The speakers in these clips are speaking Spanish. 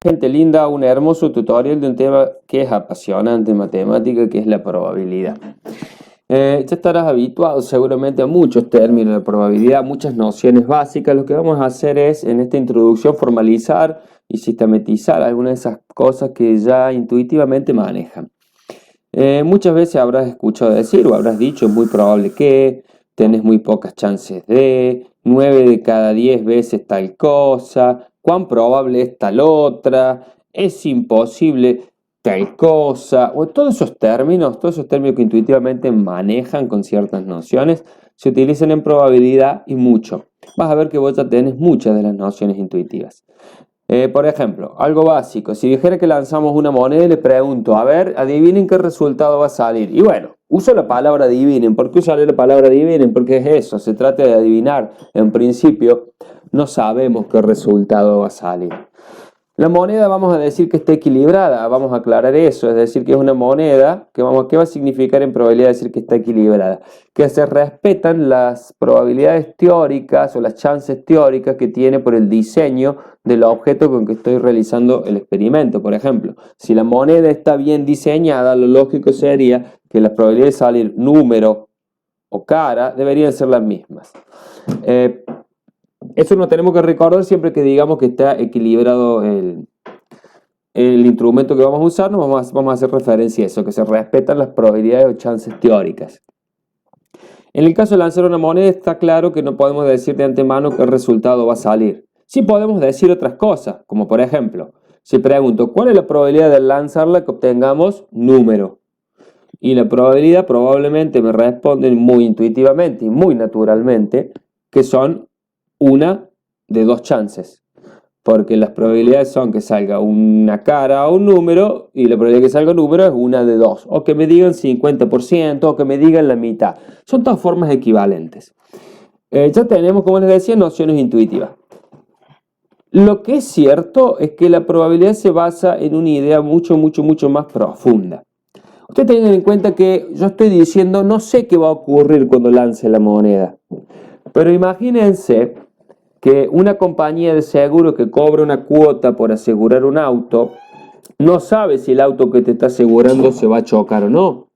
Gente linda, un hermoso tutorial de un tema que es apasionante en matemática, que es la probabilidad. Ya estarás habituado seguramente a muchos términos de probabilidad, muchas nociones básicas. Lo que vamos a hacer es, en esta introducción, formalizar y sistematizar algunas de esas cosas que ya intuitivamente manejan. Muchas veces habrás escuchado decir o habrás dicho, es muy probable que, tenés muy pocas chances de, 9 de cada 10 veces tal cosa, cuán probable es tal otra, es imposible tal cosa, o todos esos términos que intuitivamente manejan con ciertas nociones, se utilizan en probabilidad y mucho. Vas a ver que vos ya tenés muchas de las nociones intuitivas. Por ejemplo, algo básico, si dijera que lanzamos una moneda y le pregunto, a ver, adivinen qué resultado va a salir. Y bueno, uso la palabra adivinen. ¿Por qué usaré la palabra adivinen? Porque es eso, se trata de adivinar. En principio, no sabemos qué resultado va a salir. La moneda vamos a decir que está equilibrada, vamos a aclarar eso, es decir, que es una moneda, ¿qué va a significar en probabilidad decir que está equilibrada? Que se respetan las probabilidades teóricas o las chances teóricas que tiene por el diseño del objeto con que estoy realizando el experimento. Por ejemplo, si la moneda está bien diseñada, lo lógico sería que las probabilidades de salir número o cara deberían ser las mismas. Eso lo tenemos que recordar siempre que digamos que está equilibrado el instrumento que vamos a usar, vamos a hacer referencia a eso, que se respetan las probabilidades o chances teóricas. En el caso de lanzar una moneda está claro que no podemos decir de antemano qué resultado va a salir. Sí podemos decir otras cosas, como por ejemplo, si pregunto ¿cuál es la probabilidad de lanzarla que obtengamos número? Y la probabilidad probablemente me responden muy intuitivamente y muy naturalmente que son una de dos chances, porque las probabilidades son que salga una cara o un número y la probabilidad de que salga un número es una de dos, o que me digan 50% o que me digan la mitad. Son todas formas equivalentes. Ya tenemos, como les decía, nociones intuitivas. Lo que es cierto es que la probabilidad se basa en una idea mucho más profunda. Ustedes tengan en cuenta que yo estoy diciendo no sé qué va a ocurrir cuando lance la moneda, pero imagínense que una compañía de seguro que cobra una cuota por asegurar un auto, no sabe si el auto que te está asegurando se va a chocar o no.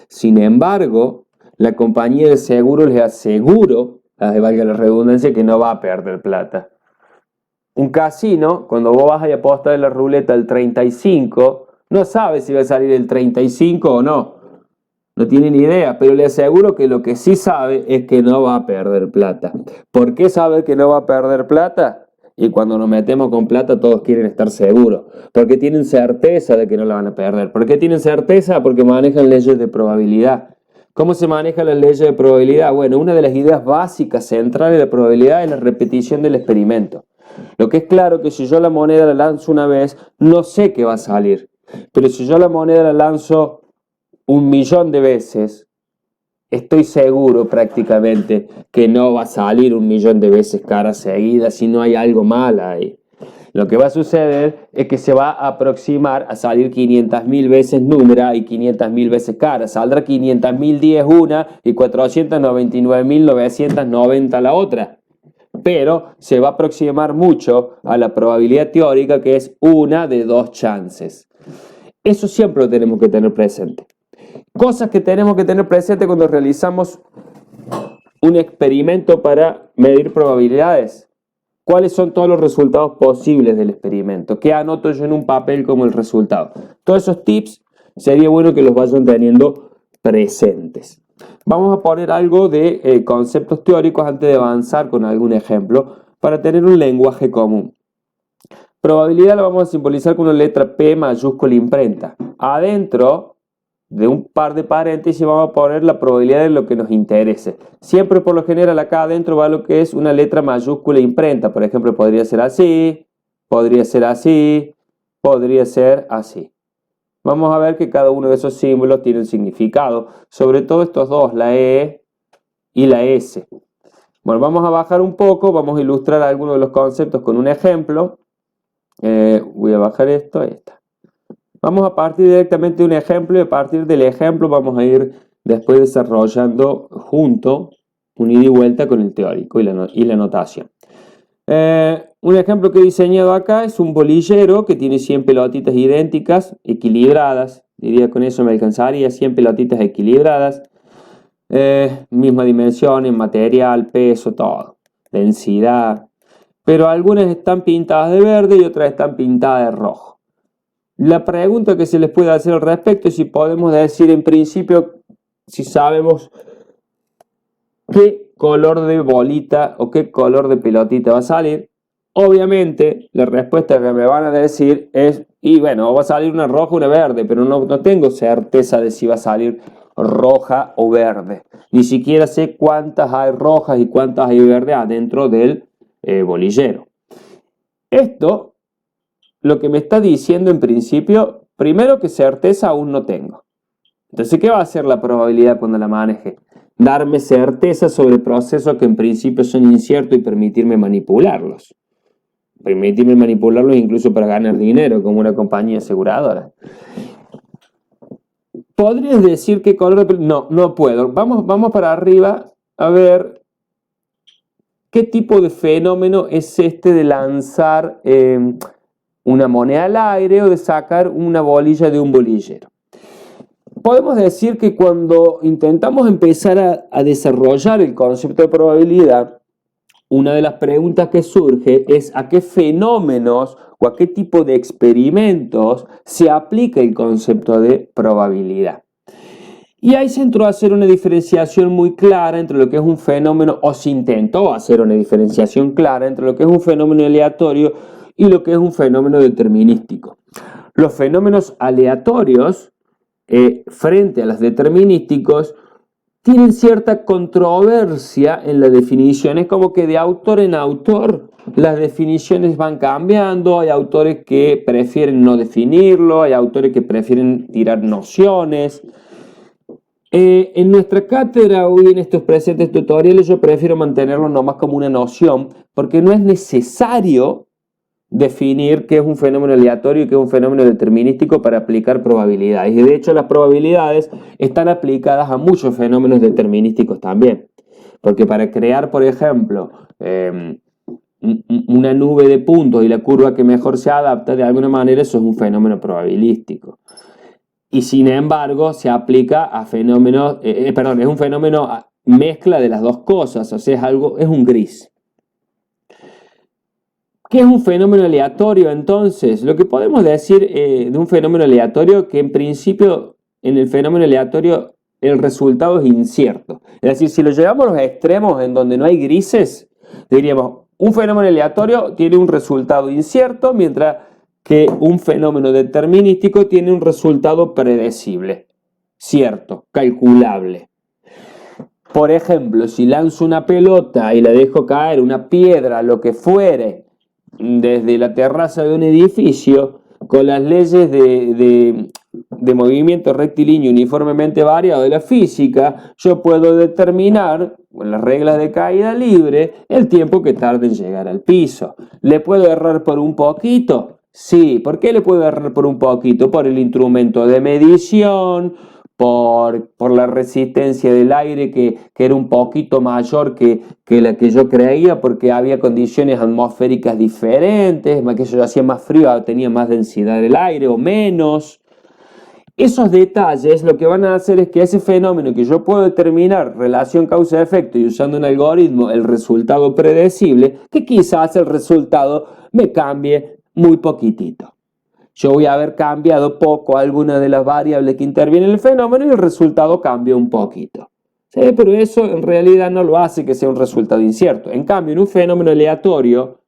Sin embargo, la compañía de seguro les aseguro, valga la redundancia, que no va a perder plata. Un casino, cuando vos vas a apostar en la ruleta el 35, no sabe si va a salir el 35 o no. No tiene ni idea, pero le aseguro que lo que sí sabe es que no va a perder plata. ¿Por qué sabe que no va a perder plata? Y cuando nos metemos con plata todos quieren estar seguros, porque tienen certeza de que no la van a perder. ¿Por qué tienen certeza? Porque manejan leyes de probabilidad. ¿Cómo se manejan las leyes de probabilidad? Bueno, una de las ideas básicas, centrales de la probabilidad es la repetición del experimento. Lo que es claro que si yo la moneda la lanzo una vez, no sé qué va a salir. Pero si yo la moneda la lanzo 1.000.000 de veces, estoy seguro prácticamente que no va a salir 1.000.000 de veces cara seguida si no hay algo mal ahí. Lo que va a suceder es que se va a aproximar a salir 500.000 veces número y 500.000 veces cara. Saldrá 500.010 una y 499.990 la otra. Pero se va a aproximar mucho a la probabilidad teórica que es una de dos chances. Eso siempre lo tenemos que tener presente. Cosas que tenemos que tener presente cuando realizamos un experimento para medir probabilidades. ¿Cuáles son todos los resultados posibles del experimento? ¿Qué anoto yo en un papel como el resultado? Todos esos tips sería bueno que los vayan teniendo presentes. Vamos a poner algo de conceptos teóricos antes de avanzar con algún ejemplo para tener un lenguaje común. Probabilidad la vamos a simbolizar con una letra P mayúscula imprenta. Adentro de un par de paréntesis vamos a poner la probabilidad de lo que nos interese. Siempre por lo general acá adentro va lo que es una letra mayúscula imprenta. Por ejemplo, podría ser así, podría ser así, podría ser así. Vamos a ver que cada uno de esos símbolos tiene un significado. Sobre todo estos dos, la E y la S. Bueno, vamos a bajar un poco, vamos a ilustrar algunos de los conceptos con un ejemplo. Voy a bajar esto, ahí está. Vamos a partir directamente de un ejemplo y a partir del ejemplo vamos a ir después desarrollando junto un ida y vuelta con el teórico y la notación. un ejemplo que he diseñado acá es un bolillero que tiene 100 pelotitas idénticas, equilibradas. Diría con eso me alcanzaría 100 pelotitas equilibradas. Misma dimensión en material, peso, todo. Densidad. Pero algunas están pintadas de verde y otras están pintadas de rojo. La pregunta que se les puede hacer al respecto es si podemos decir en principio, si sabemos qué color de bolita o qué color de pelotita va a salir. Obviamente la respuesta que me van a decir es, y bueno, va a salir una roja o una verde, pero no tengo certeza de si va a salir roja o verde. Ni siquiera sé cuántas hay rojas y cuántas hay verdes adentro del bolillero. Esto, lo que me está diciendo en principio, primero que certeza aún no tengo. Entonces, ¿qué va a ser la probabilidad cuando la maneje? Darme certeza sobre procesos que en principio son inciertos y permitirme manipularlos. Permitirme manipularlos incluso para ganar dinero, como una compañía aseguradora. ¿Podrías decir qué color de... No, no puedo. Vamos para arriba a ver qué tipo de fenómeno es este de lanzar una moneda al aire o de sacar una bolilla de un bolillero. Podemos decir que cuando intentamos empezar a desarrollar el concepto de probabilidad, una de las preguntas que surge es a qué fenómenos o a qué tipo de experimentos se aplica el concepto de probabilidad. Y ahí se entró a hacer una diferenciación muy clara entre lo que es un fenómeno, o se intentó hacer una diferenciación clara entre lo que es un fenómeno aleatorio y lo que es un fenómeno determinístico. Los fenómenos aleatorios, frente a los determinísticos, tienen cierta controversia en la definición. Es como que de autor en autor las definiciones van cambiando. Hay autores que prefieren no definirlo, hay autores que prefieren tirar nociones. En nuestra cátedra hoy en estos presentes tutoriales yo prefiero mantenerlo nomás como una noción, porque no es necesario definir qué es un fenómeno aleatorio y qué es un fenómeno determinístico para aplicar probabilidades. Y de hecho las probabilidades están aplicadas a muchos fenómenos determinísticos también. Porque para crear, por ejemplo, una nube de puntos y la curva que mejor se adapta, de alguna manera eso es un fenómeno probabilístico. Y sin embargo se aplica a fenómenos, es un fenómeno mezcla de las dos cosas, o sea, es un gris. ¿Qué es un fenómeno aleatorio entonces? Lo que podemos decir de un fenómeno aleatorio que en principio en el fenómeno aleatorio el resultado es incierto. Es decir, si lo llevamos a los extremos en donde no hay grises, diríamos un fenómeno aleatorio tiene un resultado incierto, mientras que un fenómeno determinístico tiene un resultado predecible, cierto, calculable. Por ejemplo, si lanzo una pelota y la dejo caer, una piedra, lo que fuere, desde la terraza de un edificio, con las leyes de movimiento rectilíneo uniformemente variado de la física, yo puedo determinar, con las reglas de caída libre, el tiempo que tarde en llegar al piso. ¿Le puedo errar por un poquito? Sí. ¿Por qué le puedo errar por un poquito? Por el instrumento de medición, por la resistencia del aire que era un poquito mayor que la que yo creía, porque había condiciones atmosféricas diferentes, que eso hacía más frío, tenía más densidad del aire o menos. Esos detalles lo que van a hacer es que ese fenómeno que yo puedo determinar relación causa-efecto y usando un algoritmo el resultado predecible, que quizás el resultado me cambie muy poquitito. Yo voy a haber cambiado poco alguna de las variables que intervienen en el fenómeno y el resultado cambia un poquito. ¿Sí? Pero eso en realidad no lo hace que sea un resultado incierto. En cambio, en un fenómeno aleatorio,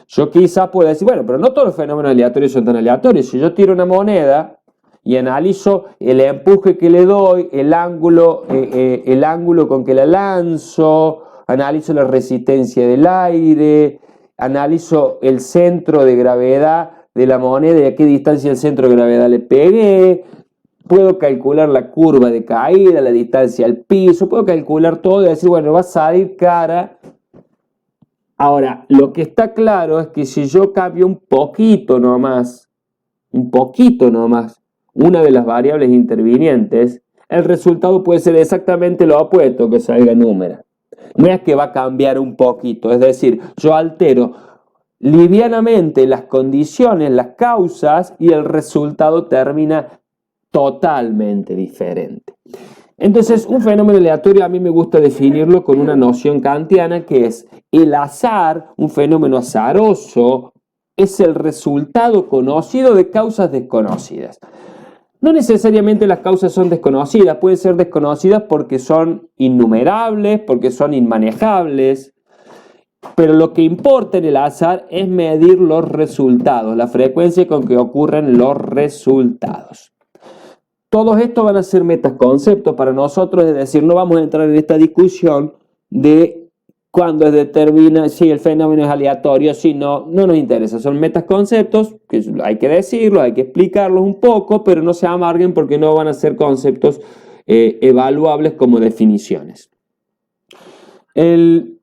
yo quizá pueda decir, bueno, pero no todos los fenómenos aleatorios son tan aleatorios. Si yo tiro una moneda y analizo el empuje que le doy, el ángulo con que la lanzo, analizo la resistencia del aire, analizo el centro de gravedad de la moneda y a qué distancia del centro de gravedad le pegué, puedo calcular la curva de caída, la distancia al piso, puedo calcular todo y decir, bueno, va a salir cara. Ahora, lo que está claro es que si yo cambio un poquito nomás, una de las variables intervinientes, el resultado puede ser exactamente lo opuesto, que salga número. No es que va a cambiar un poquito, es decir, yo altero livianamente las condiciones, las causas, y el resultado termina totalmente diferente. Entonces, un fenómeno aleatorio a mí me gusta definirlo con una noción kantiana, que es el azar. Un fenómeno azaroso es el resultado conocido de causas desconocidas. No necesariamente las causas son desconocidas, pueden ser desconocidas porque son innumerables, porque son inmanejables, pero lo que importa en el azar es medir los resultados, la frecuencia con que ocurren los resultados. Todos estos van a ser metaconceptos para nosotros, es decir, no vamos a entrar en esta discusión de cuándo determina si el fenómeno es aleatorio, si no, no nos interesa. Son metaconceptos que hay que decirlos, hay que explicarlos un poco, pero no se amarguen porque no van a ser conceptos evaluables como definiciones. El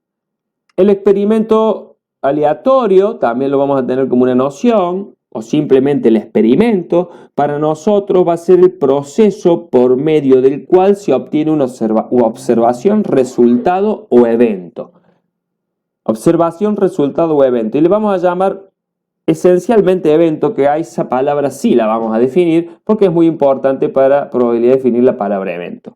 experimento aleatorio también lo vamos a tener como una noción, o simplemente el experimento. Para nosotros va a ser el proceso por medio del cual se obtiene una observación, resultado o evento. Observación, resultado o evento. Y le vamos a llamar esencialmente evento, que a esa palabra sí la vamos a definir porque es muy importante para probabilidad de definir la palabra evento.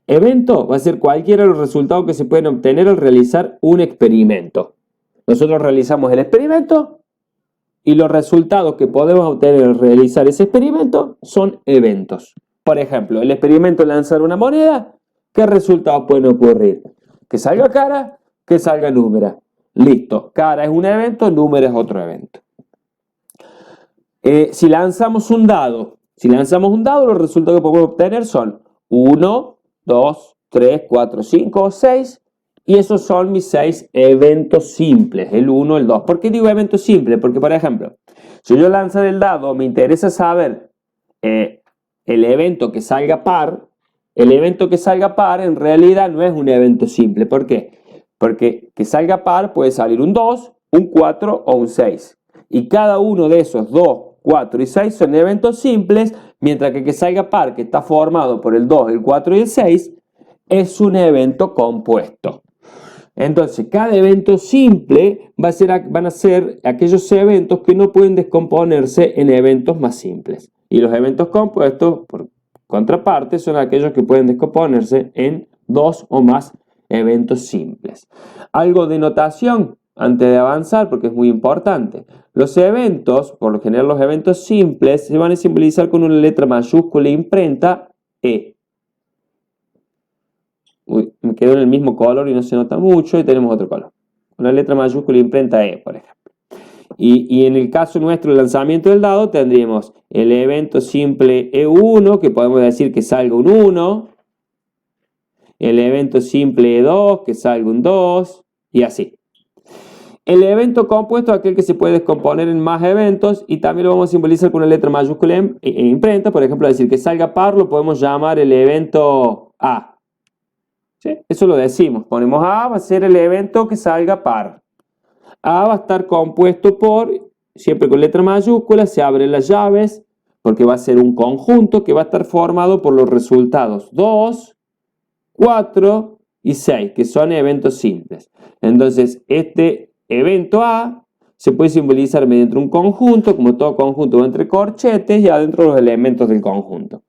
Evento va a ser cualquiera de los resultados que se pueden obtener al realizar un experimento. Nosotros realizamos el experimento y los resultados que podemos obtener al realizar ese experimento son eventos. Por ejemplo, el experimento de lanzar una moneda, ¿qué resultados pueden ocurrir? Que salga cara, que salga número. Listo, cara es un evento, número es otro evento. Si lanzamos un dado, los resultados que podemos obtener son 1, 2, 3, 4, 5 o 6. Y esos son mis 6 eventos simples, el 1, el 2. ¿Por qué digo eventos simples? Porque, por ejemplo, si yo lanzo el dado, me interesa saber el evento que salga par. El evento que salga par en realidad no es un evento simple. ¿Por qué? Porque que salga par puede salir un 2, un 4 o un 6. Y cada uno de esos 2, 4 y 6 son eventos simples, mientras que salga par, que está formado por el 2, el 4 y el 6, es un evento compuesto. Entonces, cada evento simple van a ser aquellos eventos que no pueden descomponerse en eventos más simples. Y los eventos compuestos, por contraparte, son aquellos que pueden descomponerse en 2 o más eventos simples. Algo de notación antes de avanzar, porque es muy importante. Los eventos, por lo general los eventos simples, se van a simbolizar con una letra mayúscula imprenta E. Uy, me quedó en el mismo color y no se nota mucho, y tenemos otro color. Una letra mayúscula imprenta E, por ejemplo. Y en el caso nuestro, el lanzamiento del dado, tendríamos el evento simple E1, que podemos decir que salga un 1. El evento simple E2, que salga un 2, y así. El evento compuesto es aquel que se puede descomponer en más eventos, y también lo vamos a simbolizar con una letra mayúscula e imprenta. Por ejemplo, decir que salga par lo podemos llamar el evento A. ¿Sí? Eso lo decimos, ponemos A, va a ser el evento que salga par. A va a estar compuesto por, siempre con letra mayúscula, se abren las llaves, porque va a ser un conjunto que va a estar formado por los resultados 2, 4 y 6, que son eventos simples. Entonces, este evento A se puede simbolizar mediante un conjunto, como todo conjunto va entre corchetes y adentro los elementos del conjunto.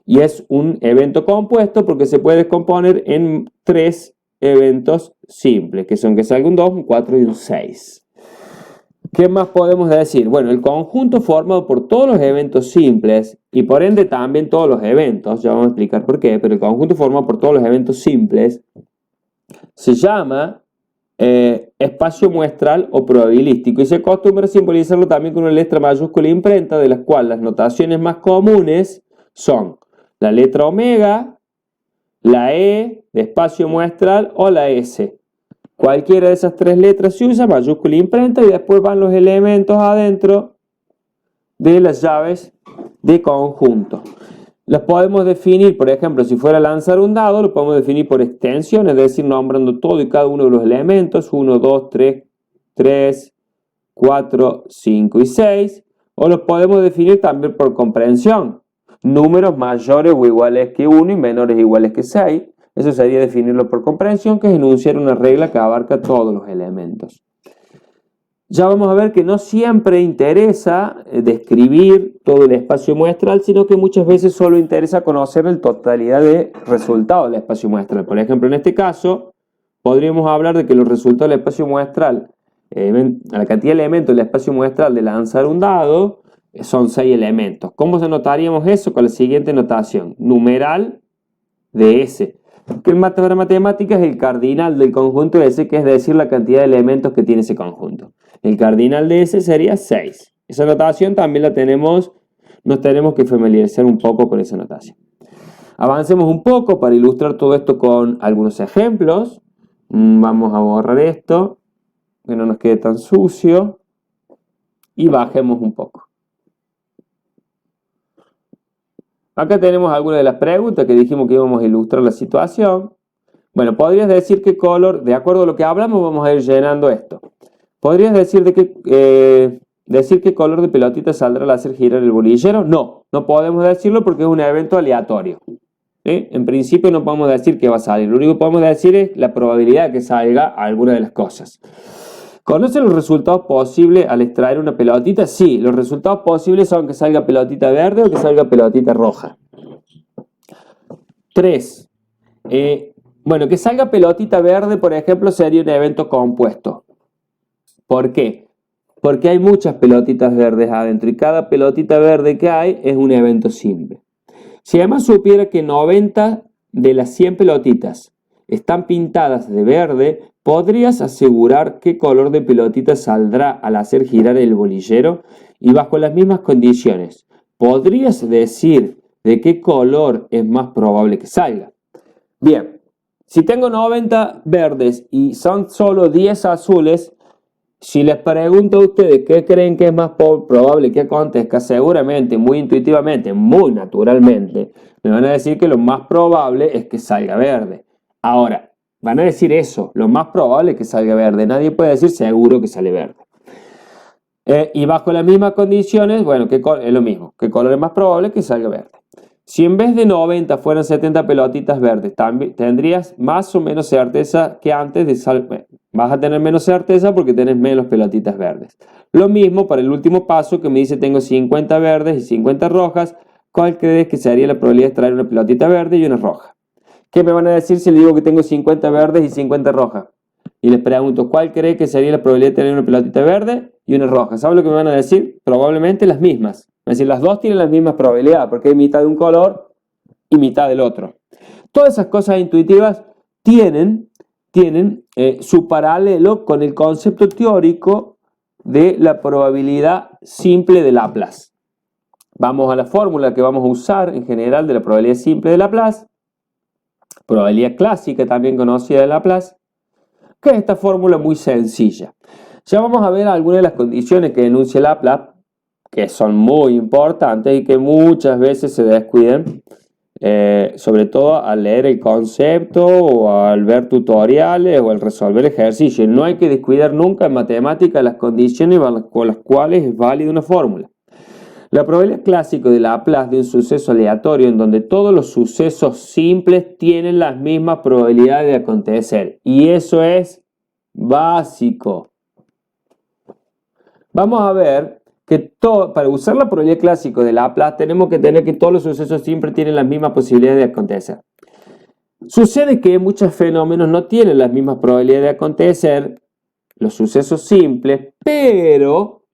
Y es un evento compuesto porque se puede descomponer en 3 eventos simples, que son que salga un 2, un 4 y un 6. ¿Qué más podemos decir? Bueno, el conjunto formado por todos los eventos simples y por ende también todos los eventos, ya vamos a explicar por qué, pero el conjunto formado por todos los eventos simples se llama espacio muestral o probabilístico, y se acostumbra a simbolizarlo también con una letra mayúscula imprenta, de las cuales las notaciones más comunes son la letra omega, la E de espacio muestral o la S. Cualquiera de esas 3 letras se usa, mayúscula imprenta, y después van los elementos adentro de las llaves de conjunto. Los podemos definir, por ejemplo, si fuera a lanzar un dado, lo podemos definir por extensión, es decir, nombrando todo y cada uno de los elementos, 1, 2, 3, 4, 5 y 6, o los podemos definir también por comprensión. Números mayores o iguales que 1 y menores o iguales que 6. Eso sería definirlo por comprensión, que es enunciar una regla que abarca todos los elementos. ya vamos a ver que no siempre interesa describir todo el espacio muestral, sino que muchas veces solo interesa conocer la totalidad de resultados del espacio muestral. Por ejemplo, en este caso, podríamos hablar de que los resultados del espacio muestral, la cantidad de elementos del espacio muestral de lanzar un dado, son 6 elementos. ¿Cómo anotaríamos eso? Con la siguiente notación: numeral de S, que en matemáticas es el cardinal del conjunto S, que es decir, la cantidad de elementos que tiene ese conjunto. El cardinal de S sería 6. Esa notación también la tenemos, nos tenemos que familiarizar un poco con esa notación. Avancemos un poco para ilustrar todo esto con algunos ejemplos. Vamos a borrar esto, que no nos quede tan sucio, y bajemos un poco. Acá tenemos algunas de las preguntas que dijimos que íbamos a ilustrar la situación. Bueno, podrías decir qué color, de acuerdo a lo que hablamos, vamos a ir llenando esto. ¿Podrías decir qué color de pelotita saldrá al hacer girar el bolillero? No, no podemos decirlo porque es un evento aleatorio. En principio no podemos decir que va a salir. Lo único que podemos decir es la probabilidad de que salga alguna de las cosas. ¿Conocen los resultados posibles al extraer una pelotita? Sí, los resultados posibles son que salga pelotita verde o que salga pelotita roja. 3. Bueno, que salga pelotita verde, por ejemplo, sería un evento compuesto. ¿Por qué? Porque hay muchas pelotitas verdes adentro y cada pelotita verde que hay es un evento simple. Si además supiera que 90 de las 100 pelotitas están pintadas de verde, ¿podrías asegurar qué color de pelotita saldrá al hacer girar el bolillero? Y bajo las mismas condiciones, ¿podrías decir de qué color es más probable que salga? Bien, si tengo 90 verdes y son solo 10 azules, si les pregunto a ustedes qué creen que es más probable que acontezca, seguramente, muy intuitivamente, muy naturalmente, me van a decir que lo más probable es que salga verde. Ahora, van a decir eso, lo más probable es que salga verde. Nadie puede decir seguro que sale verde. Y bajo las mismas condiciones, bueno, es lo mismo. ¿Qué color es más probable que salga verde? Si en vez de 90 fueran 70 pelotitas verdes, tendrías más o menos certeza que antes de salir. Vas a tener menos certeza porque tienes menos pelotitas verdes. Lo mismo para el último paso que me dice tengo 50 verdes y 50 rojas. ¿Cuál crees que sería la probabilidad de extraer una pelotita verde y una roja? ¿Qué me van a decir si les digo que tengo 50 verdes y 50 rojas? Y les pregunto, ¿cuál cree que sería la probabilidad de tener una pelotita verde y una roja? ¿Saben lo que me van a decir? Probablemente las mismas. Es decir, las dos tienen las mismas probabilidades porque hay mitad de un color y mitad del otro. Todas esas cosas intuitivas tienen su paralelo con el concepto teórico de la probabilidad simple de Laplace. Vamos a la fórmula que vamos a usar en general de la probabilidad simple de Laplace, probabilidad clásica también conocida de Laplace, que es esta fórmula muy sencilla. Ya vamos a ver algunas de las condiciones que enuncia Laplace, que son muy importantes y que muchas veces se descuidan, sobre todo al leer el concepto o al ver tutoriales o al resolver ejercicios. No hay que descuidar nunca en matemática las condiciones con las cuales es válida una fórmula. La probabilidad clásica de Laplace de un suceso aleatorio en donde todos los sucesos simples tienen las mismas probabilidades de acontecer. Y eso es básico. Vamos a ver que para usar la probabilidad clásica de Laplace tenemos que tener que todos los sucesos siempre tienen las mismas posibilidades de acontecer. Sucede que muchos fenómenos no tienen las mismas probabilidades de acontecer, los sucesos simples, pero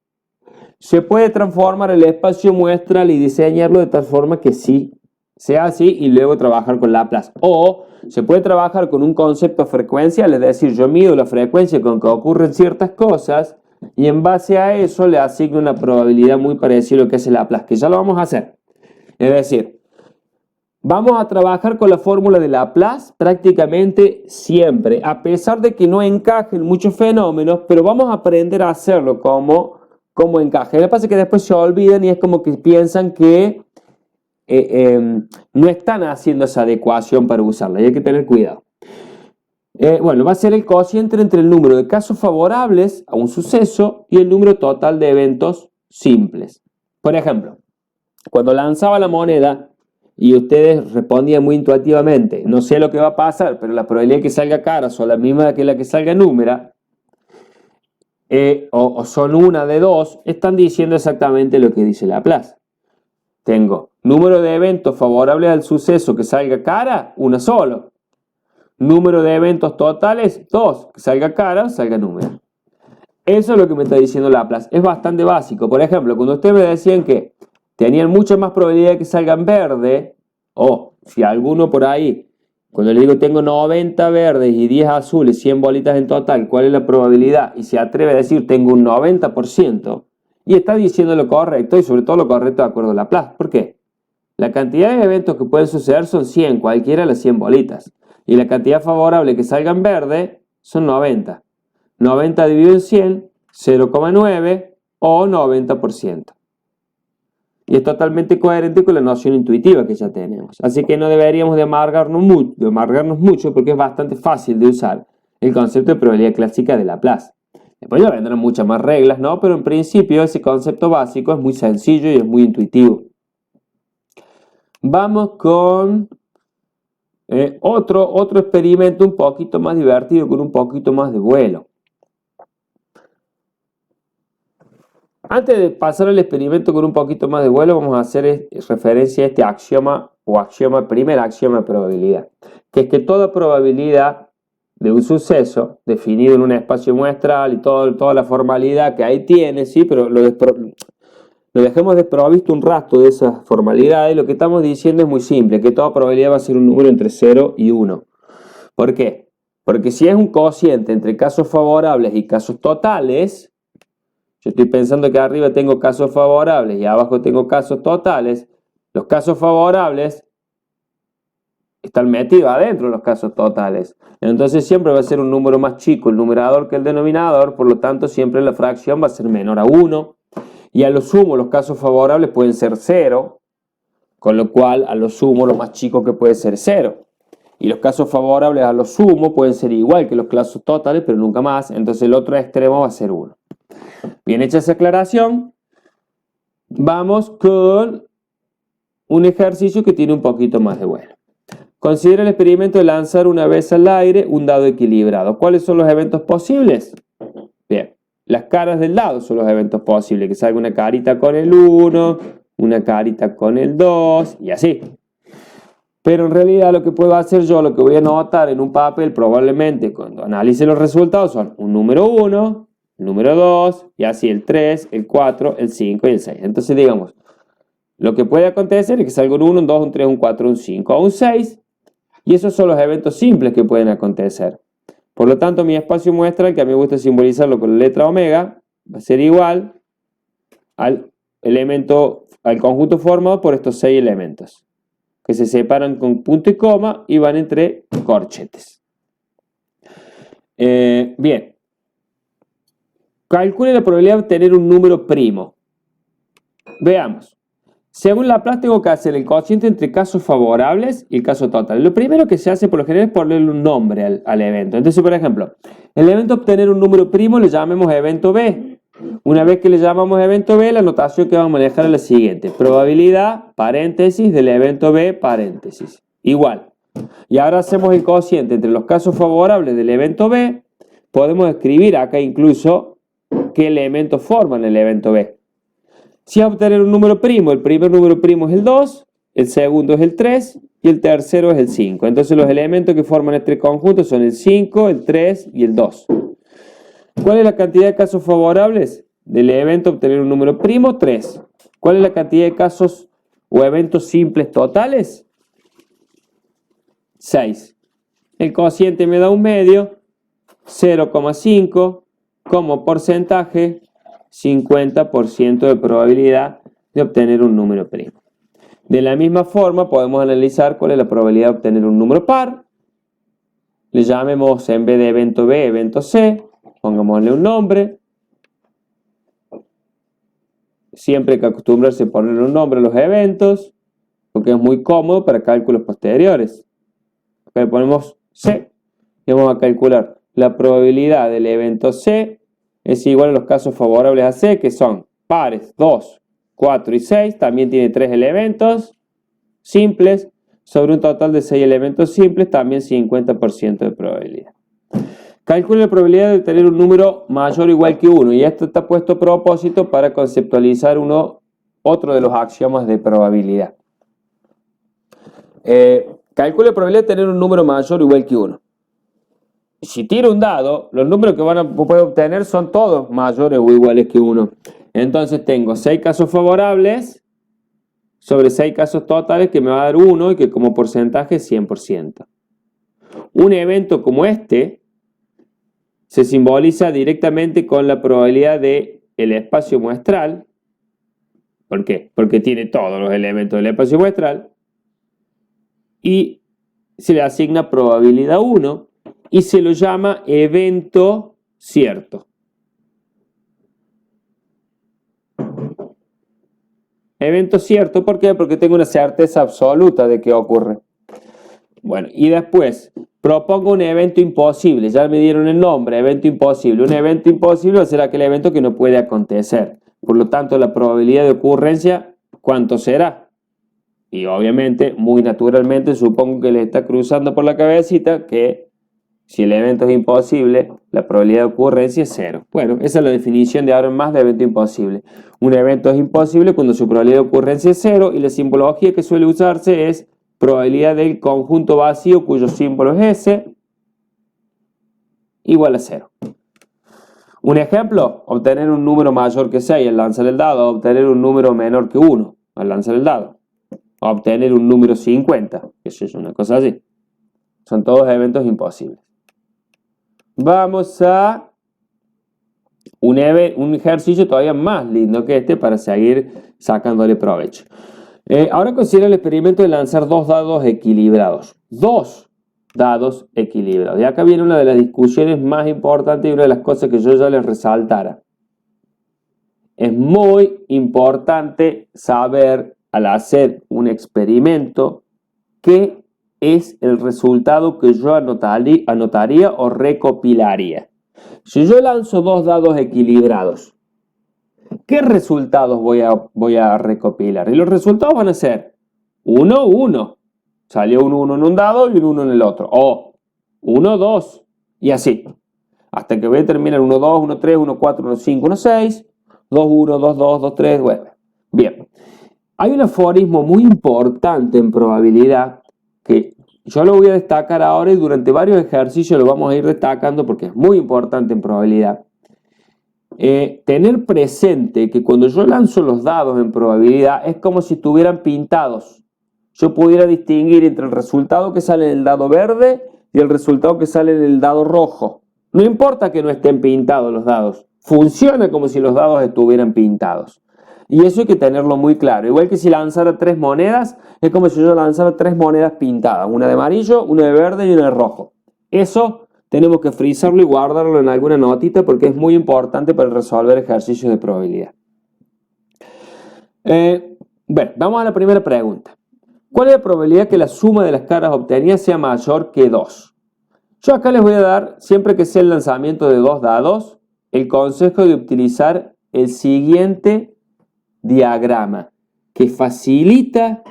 se puede transformar el espacio muestral y diseñarlo de tal forma que sí sea así y luego trabajar con Laplace. O se puede trabajar con un concepto frecuencial, es decir, yo mido la frecuencia con que ocurren ciertas cosas y en base a eso le asigno una probabilidad muy parecida a lo que hace Laplace, que ya lo vamos a hacer. Es decir, vamos a trabajar con la fórmula de Laplace prácticamente siempre, a pesar de que no encajen muchos fenómenos, pero vamos a aprender a hacerlo como encaje. Lo que pasa es que después se olvidan y es como que piensan que no están haciendo esa adecuación para usarla y hay que tener cuidado. Bueno, va a ser el cociente entre el número de casos favorables a un suceso y el número total de eventos simples. Por ejemplo, cuando lanzaba la moneda y ustedes respondían muy intuitivamente, no sé lo que va a pasar, pero la probabilidad de que salga cara son la misma que la que salga número, o son una de dos, están diciendo exactamente lo que dice Laplace. Tengo número de eventos favorables al suceso que salga cara, una solo. Número de eventos totales, dos, que salga cara, salga número. Eso es lo que me está diciendo Laplace. Es bastante básico. Por ejemplo, cuando ustedes me decían que tenían mucha más probabilidad de que salgan verde, o si alguno por ahí, cuando le digo tengo 90 verdes y 10 azules, 100 bolitas en total, ¿cuál es la probabilidad? Y se atreve a decir tengo un 90%, y está diciendo lo correcto, y sobre todo lo correcto de acuerdo a Laplace. ¿Por qué? La cantidad de eventos que pueden suceder son 100, cualquiera de las 100 bolitas. Y la cantidad favorable que salgan verde son 90. 90 dividido en 100, 0,9 o 90%. Y es totalmente coherente con la noción intuitiva que ya tenemos. Así que no deberíamos de amargarnos mucho porque es bastante fácil de usar el concepto de probabilidad clásica de Laplace. Después ya vendrán muchas más reglas, ¿no? Pero en principio ese concepto básico es muy sencillo y es muy intuitivo. Vamos con otro experimento un poquito más divertido, con un poquito más de vuelo. Antes de pasar al experimento con un poquito más de vuelo, vamos a hacer referencia a este axioma primer axioma de probabilidad, que es que toda probabilidad de un suceso definido en un espacio muestral y toda la formalidad que ahí tiene, sí, pero lo dejemos desprovisto un rastro de esa formalidad y lo que estamos diciendo es muy simple, que toda probabilidad va a ser un número entre 0 y 1. ¿Por qué? Porque si es un cociente entre casos favorables y casos totales, yo estoy pensando que arriba tengo casos favorables y abajo tengo casos totales. Los casos favorables están metidos adentro de los casos totales. Entonces siempre va a ser un número más chico el numerador que el denominador, por lo tanto siempre la fracción va a ser menor a 1. Y a lo sumo los casos favorables pueden ser 0, con lo cual a lo sumo lo más chico que puede ser 0. Y los casos favorables a lo sumo pueden ser igual que los casos totales, pero nunca más. Entonces el otro extremo va a ser 1. Bien hecha esa aclaración, vamos con un ejercicio que tiene un poquito más de vuelo. Considera el experimento de lanzar una vez al aire un dado equilibrado. ¿Cuáles son los eventos posibles? Bien, las caras del dado son los eventos posibles. Que salga una carita con el 1, una carita con el 2 y así. Pero en realidad lo que puedo hacer yo, lo que voy a anotar en un papel probablemente cuando analice los resultados son un número 1, el número 2 y así el 3, el 4, el 5 y el 6. Entonces digamos, lo que puede acontecer es que salga un 1, un 2, un 3, un 4, un 5 o un 6 y esos son los eventos simples que pueden acontecer. Por lo tanto, mi espacio muestral, que a mí me gusta simbolizarlo con la letra omega, va a ser igual al conjunto formado por estos 6 elementos, que se separan con punto y coma y van entre corchetes. Bien. Calcule la probabilidad de obtener un número primo. Veamos. Según Laplace tengo que hacer el cociente entre casos favorables y el caso total. Lo primero que se hace por lo general es ponerle un nombre al evento. Entonces, por ejemplo, el evento obtener un número primo le llamemos evento B. Una vez que le llamamos evento B, la notación que vamos a manejar es la siguiente. Probabilidad, paréntesis, del evento B, paréntesis. Igual. Y ahora hacemos el cociente entre los casos favorables del evento B. Podemos escribir acá incluso qué elementos forman el evento B. Si vamos a obtener un número primo, el primer número primo es el 2, el segundo es el 3 y el tercero es el 5. Entonces los elementos que forman este conjunto son el 5, el 3 y el 2. ¿Cuál es la cantidad de casos favorables del evento obtener un número primo? 3. ¿Cuál es la cantidad de casos o eventos simples totales? 6. El cociente me da un medio, 0,5. Como porcentaje, 50% de probabilidad de obtener un número primo. De la misma forma, podemos analizar cuál es la probabilidad de obtener un número par. Le llamemos en vez de evento B, evento C. Pongámosle un nombre. Siempre hay que acostumbrarse a ponerle un nombre a los eventos, porque es muy cómodo para cálculos posteriores. Acá le ponemos C y vamos a calcular la probabilidad del evento C es igual a los casos favorables a C, que son pares 2, 4 y 6. También tiene 3 elementos simples. Sobre un total de 6 elementos simples, también 50% de probabilidad. calcule la probabilidad de tener un número mayor o igual que 1. Y esto está puesto a propósito para conceptualizar otro de los axiomas de probabilidad. Calcule la probabilidad de tener un número mayor o igual que 1. Si tiro un dado, los números que puedo obtener son todos mayores o iguales que 1. Entonces tengo 6 casos favorables sobre 6 casos totales que me va a dar 1 y que como porcentaje es 100%. Un evento como este se simboliza directamente con la probabilidad del espacio muestral. ¿Por qué? Porque tiene todos los elementos del espacio muestral. Y se le asigna probabilidad 1 y se lo llama evento cierto. Evento cierto, ¿por qué? Porque tengo una certeza absoluta de que ocurre. Bueno, y después propongo un evento imposible. Ya me dieron el nombre, evento imposible. Un evento imposible va a ser aquel evento que no puede acontecer. Por lo tanto, la probabilidad de ocurrencia, ¿cuánto será? Y obviamente, muy naturalmente, supongo que le está cruzando por la cabecita que si el evento es imposible, la probabilidad de ocurrencia es 0. Bueno, esa es la definición de ahora en más de evento imposible. Un evento es imposible cuando su probabilidad de ocurrencia es 0 y la simbología que suele usarse es probabilidad del conjunto vacío cuyo símbolo es S igual a 0. Un ejemplo, obtener un número mayor que 6 al lanzar el dado, obtener un número menor que 1 al lanzar el dado, obtener un número 50, eso es una cosa así. Son todos eventos imposibles. Vamos a un ejercicio todavía más lindo que este para seguir sacándole provecho. Ahora considera el experimento de lanzar 2 dados equilibrados. 2 dados equilibrados. Y acá viene una de las discusiones más importantes y una de las cosas que yo ya les resaltara. Es muy importante saber al hacer un experimento qué es el resultado que yo anotaría o recopilaría. Si yo lanzo 2 dados equilibrados, ¿qué resultados voy a recopilar? Y los resultados van a ser 1, 1. Salió un 1 en un dado y un 1 en el otro. O 1, 2. Y así. Hasta que voy a terminar 1, 2, 1, 3, 1, 4, 1, 5, 1, 6. 2, 1, 2, 2, 2, 3. Bueno. Bien. Hay un aforismo muy importante en probabilidad que yo lo voy a destacar ahora y durante varios ejercicios lo vamos a ir destacando porque es muy importante en probabilidad. Tener presente que cuando yo lanzo los dados en probabilidad es como si estuvieran pintados. Yo pudiera distinguir entre el resultado que sale en el dado verde y el resultado que sale en el dado rojo. No importa que no estén pintados los dados. Funciona como si los dados estuvieran pintados. Y eso hay que tenerlo muy claro. Igual que si lanzara 3 monedas, es como si yo lanzara 3 monedas pintadas. Una de amarillo, una de verde y una de rojo. Eso tenemos que frizarlo y guardarlo en alguna notita porque es muy importante para resolver ejercicios de probabilidad. Bueno, vamos a la primera pregunta. ¿Cuál es la probabilidad que la suma de las caras obtenidas sea mayor que 2? Yo acá les voy a dar, siempre que sea el lanzamiento de 2 dados, el consejo de utilizar el siguiente diagrama que facilita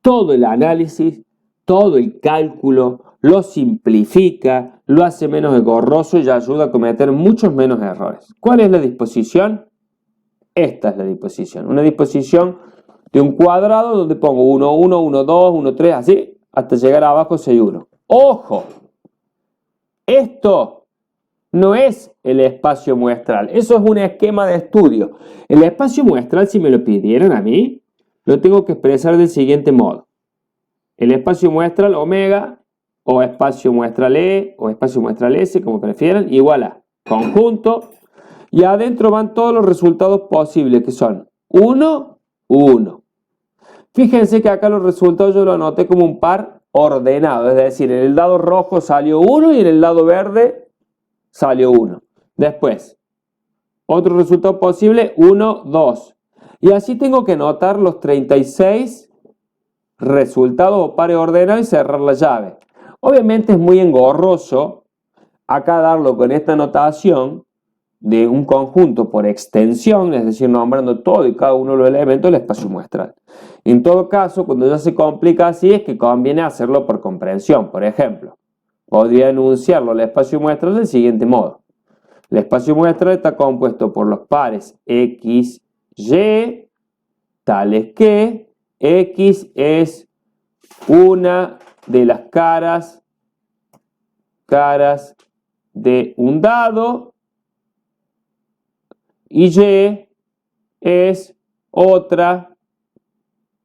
todo el análisis, todo el cálculo, lo simplifica, lo hace menos engorroso y ayuda a cometer muchos menos errores. ¿Cuál es la disposición? Esta es la disposición. Una disposición de un cuadrado donde pongo 1, 1, 1, 2, 1, 3, así, hasta llegar abajo 6, 1. ¡Ojo! Esto no es el espacio muestral, eso es un esquema de estudio. El espacio muestral, si me lo pidieran a mí, lo tengo que expresar del siguiente modo. El espacio muestral omega, o espacio muestral E, o espacio muestral S, como prefieran, igual a conjunto, y adentro van todos los resultados posibles, que son 1, 1. Fíjense que acá los resultados yo lo anoté como un par ordenado, es decir, en el dado rojo salió 1 y en el dado verde salió 1. Después, otro resultado posible, 1, 2. Y así tengo que anotar los 36 resultados o pares ordenados y cerrar la llave. Obviamente es muy engorroso acá darlo con esta notación de un conjunto por extensión, es decir, nombrando todo y cada uno de los elementos del espacio muestral. En todo caso, cuando ya se complica así, es que conviene hacerlo por comprensión. Por ejemplo, podría enunciarlo el espacio muestral del siguiente modo. El espacio muestral está compuesto por los pares x, y, tales que x es una de las caras de un dado y y es otra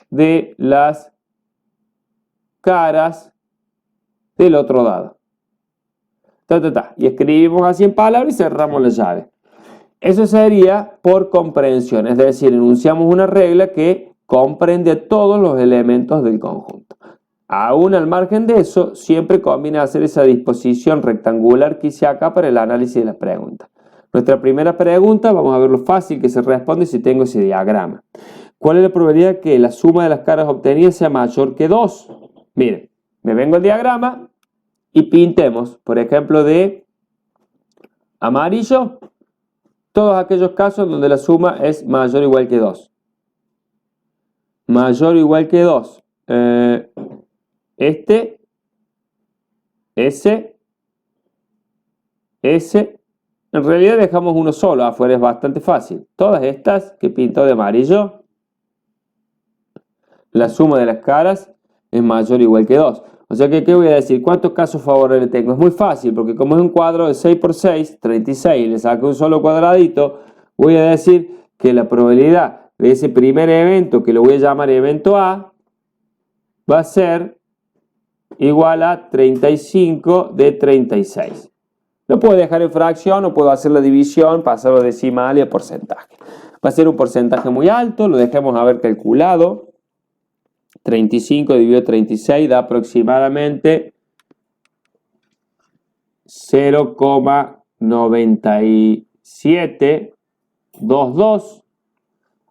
de las caras del otro dado. Y escribimos así en palabras y cerramos la llave. Eso sería por comprensión, es decir, enunciamos una regla que comprende todos los elementos del conjunto. Aún al margen de eso, siempre conviene hacer esa disposición rectangular que hice acá para el análisis de las preguntas. Nuestra primera pregunta, vamos a ver lo fácil que se responde si tengo ese diagrama. ¿Cuál es la probabilidad de que la suma de las caras obtenidas sea mayor que 2? Miren, me vengo al diagrama y pintemos, por ejemplo, de amarillo, todos aquellos casos donde la suma es mayor o igual que 2. Mayor o igual que 2. Ese. En realidad dejamos uno solo, afuera es bastante fácil. Todas estas que pinto de amarillo, la suma de las caras es mayor o igual que 2. O sea que, ¿qué voy a decir? ¿Cuántos casos favorables tengo? Es muy fácil, porque como es un cuadro de 6 por 6, 36, le saco un solo cuadradito, voy a decir que la probabilidad de ese primer evento, que lo voy a llamar evento A, va a ser igual a 35 de 36. Lo puedo dejar en fracción o puedo hacer la división, pasarlo a decimal y a porcentaje. Va a ser un porcentaje muy alto, lo dejemos haber calculado. 35 dividido 36 da aproximadamente 0,9722.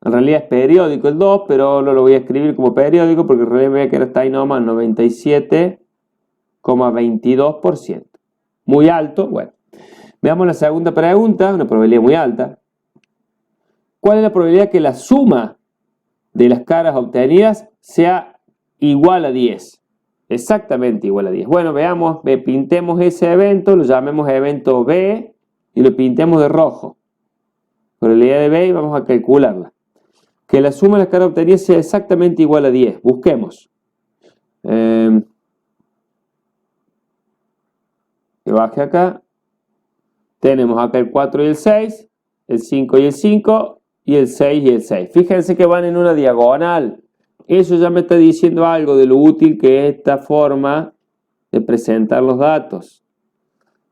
En realidad es periódico el 2, pero no lo voy a escribir como periódico porque en realidad me voy a quedar hasta ahí nomás, 97,22%. Muy alto. Bueno, veamos la segunda pregunta, una probabilidad muy alta. ¿Cuál es la probabilidad que la suma de las caras obtenidas sea igual a 10? Exactamente igual a 10. Bueno, veamos, pintemos ese evento, lo llamemos evento B y lo pintemos de rojo. Probabilidad de B y vamos a calcularla. Que la suma de las caras obtenidas sea exactamente igual a 10. Busquemos. Que baje acá. Tenemos acá el 4 y el 6, el 5 y el 5 y el 6 y el 6. Fíjense que van en una diagonal. Eso ya me está diciendo algo de lo útil que es esta forma de presentar los datos.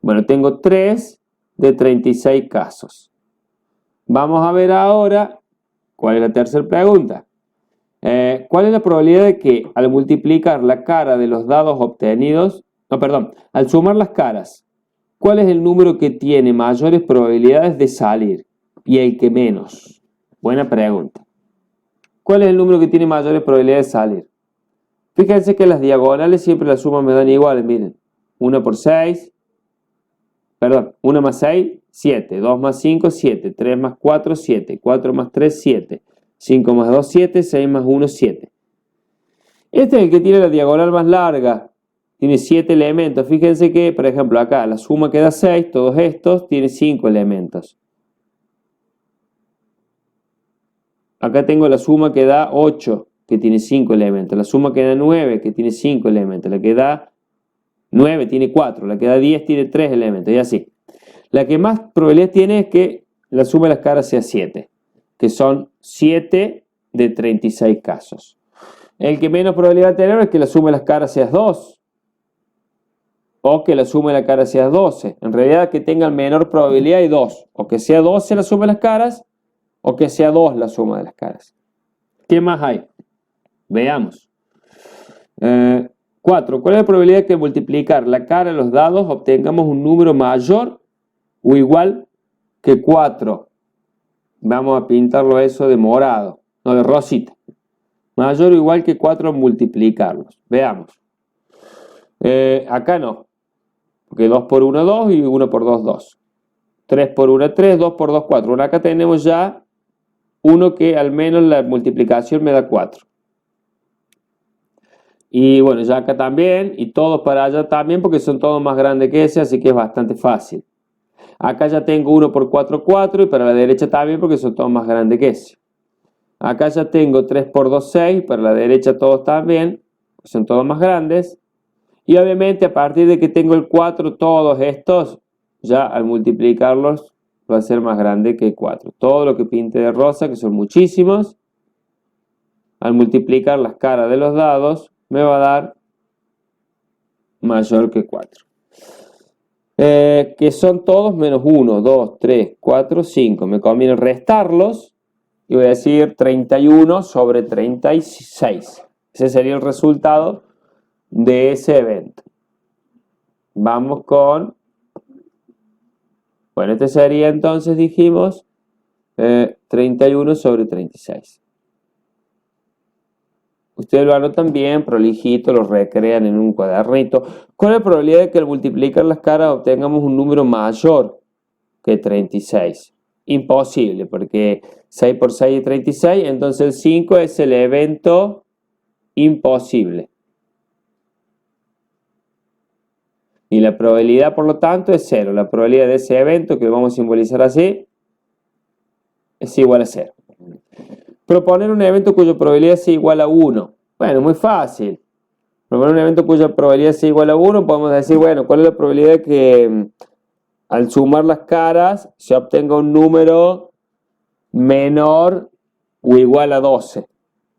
Bueno, tengo 3 de 36 casos. Vamos a ver ahora cuál es la tercera pregunta. ¿Cuál es la probabilidad de que al multiplicar la cara de los dados obtenidos, al sumar las caras, cuál es el número que tiene mayores probabilidades de salir y el que menos? Buena pregunta. ¿Cuál es el número que tiene mayores probabilidades de salir? Fíjense que las diagonales siempre las sumas me dan iguales, miren. 1 más 6, 7. 2 más 5, 7. 3 más 4, 7. 4 más 3, 7. 5 más 2, 7. 6 más 1, 7. Este es el que tiene la diagonal más larga. Tiene 7 elementos. Fíjense que, por ejemplo, acá la suma que da 6, todos estos, tiene 5 elementos. Acá tengo la suma que da 8, que tiene 5 elementos. La suma que da 9, que tiene 5 elementos. La que da 9 tiene 4. La que da 10 tiene 3 elementos. Y así. La que más probabilidad tiene es que la suma de las caras sea 7. Que son 7 de 36 casos. El que menos probabilidad tiene es que la suma de las caras sea 2. O que la suma de las caras sea 12. En realidad que tengan menor probabilidad hay 2. O que sea 12 la suma de las caras. O que sea 2 la suma de las caras. ¿Qué más hay? Veamos. 4. ¿Cuál es la probabilidad de que al multiplicar la cara de los dados obtengamos un número mayor o igual que 4? Vamos a pintarlo eso de morado. No, de rosita. Mayor o igual que 4 al multiplicarlos. Veamos. Acá no. Porque 2 por 1, 2 y 1 por 2, 2. 3 por 1, 3, 2 por 2, 4. Bueno, acá tenemos ya uno que al menos la multiplicación me da 4. Y bueno, ya acá también, y todos para allá también, porque son todos más grandes que ese, así que es bastante fácil. Acá ya tengo 1 por 4, 4, y para la derecha también, porque son todos más grandes que ese. Acá ya tengo 3 por 2, 6, para la derecha todos también, son todos más grandes. Y obviamente a partir de que tengo el 4, todos estos, ya al multiplicarlos va a ser más grande que 4. Todo lo que pinte de rosa, que son muchísimos, al multiplicar las caras de los dados, me va a dar mayor que 4. Que son todos menos 1, 2, 3, 4, 5. Me conviene restarlos y voy a decir 31 sobre 36. Ese sería el resultado de ese evento. Vamos con... Bueno, este sería entonces, dijimos, 31 sobre 36. Ustedes lo anotan bien, prolijito, lo recrean en un cuadernito. ¿Cuál es la probabilidad de que al multiplicar las caras obtengamos un número mayor que 36? Imposible, porque 6 por 6 es 36, entonces el 5 es el evento imposible. Y la probabilidad, por lo tanto, es 0. La probabilidad de ese evento, que lo vamos a simbolizar así, es igual a 0. Proponer un evento cuya probabilidad sea igual a 1. Bueno, muy fácil. Proponer un evento cuya probabilidad sea igual a 1, podemos decir, bueno, ¿cuál es la probabilidad de que al sumar las caras se obtenga un número menor o igual a 12?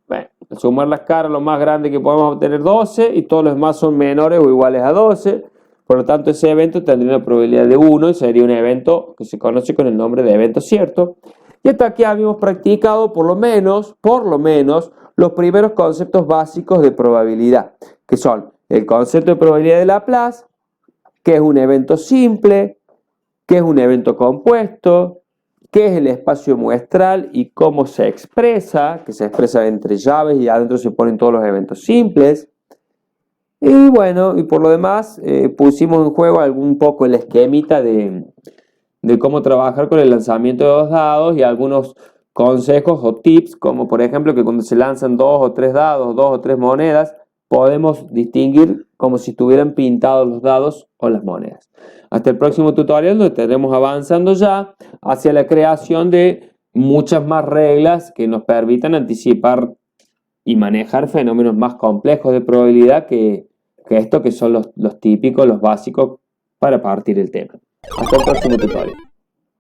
Bueno, al sumar las caras, lo más grande que podemos obtener es 12 y todos los demás son menores o iguales a 12. Por lo tanto, ese evento tendría una probabilidad de 1 y sería un evento que se conoce con el nombre de evento cierto. Y hasta aquí habíamos practicado por lo menos, los primeros conceptos básicos de probabilidad, que son el concepto de probabilidad de Laplace, que es un evento simple, que es un evento compuesto, qué es el espacio muestral y cómo se expresa, que se expresa entre llaves y adentro se ponen todos los eventos simples. Y bueno, y por lo demás pusimos en juego un poco el esquemita de cómo trabajar con el lanzamiento de dos dados y algunos consejos o tips, como por ejemplo que cuando se lanzan 2 o 3 dados, 2 o 3 monedas, podemos distinguir como si estuvieran pintados los dados o las monedas. Hasta el próximo tutorial, donde estaremos avanzando ya hacia la creación de muchas más reglas que nos permitan anticipar y manejar fenómenos más complejos de probabilidad que esto, que son los típicos, los básicos para partir el tema. Hasta el próximo tutorial.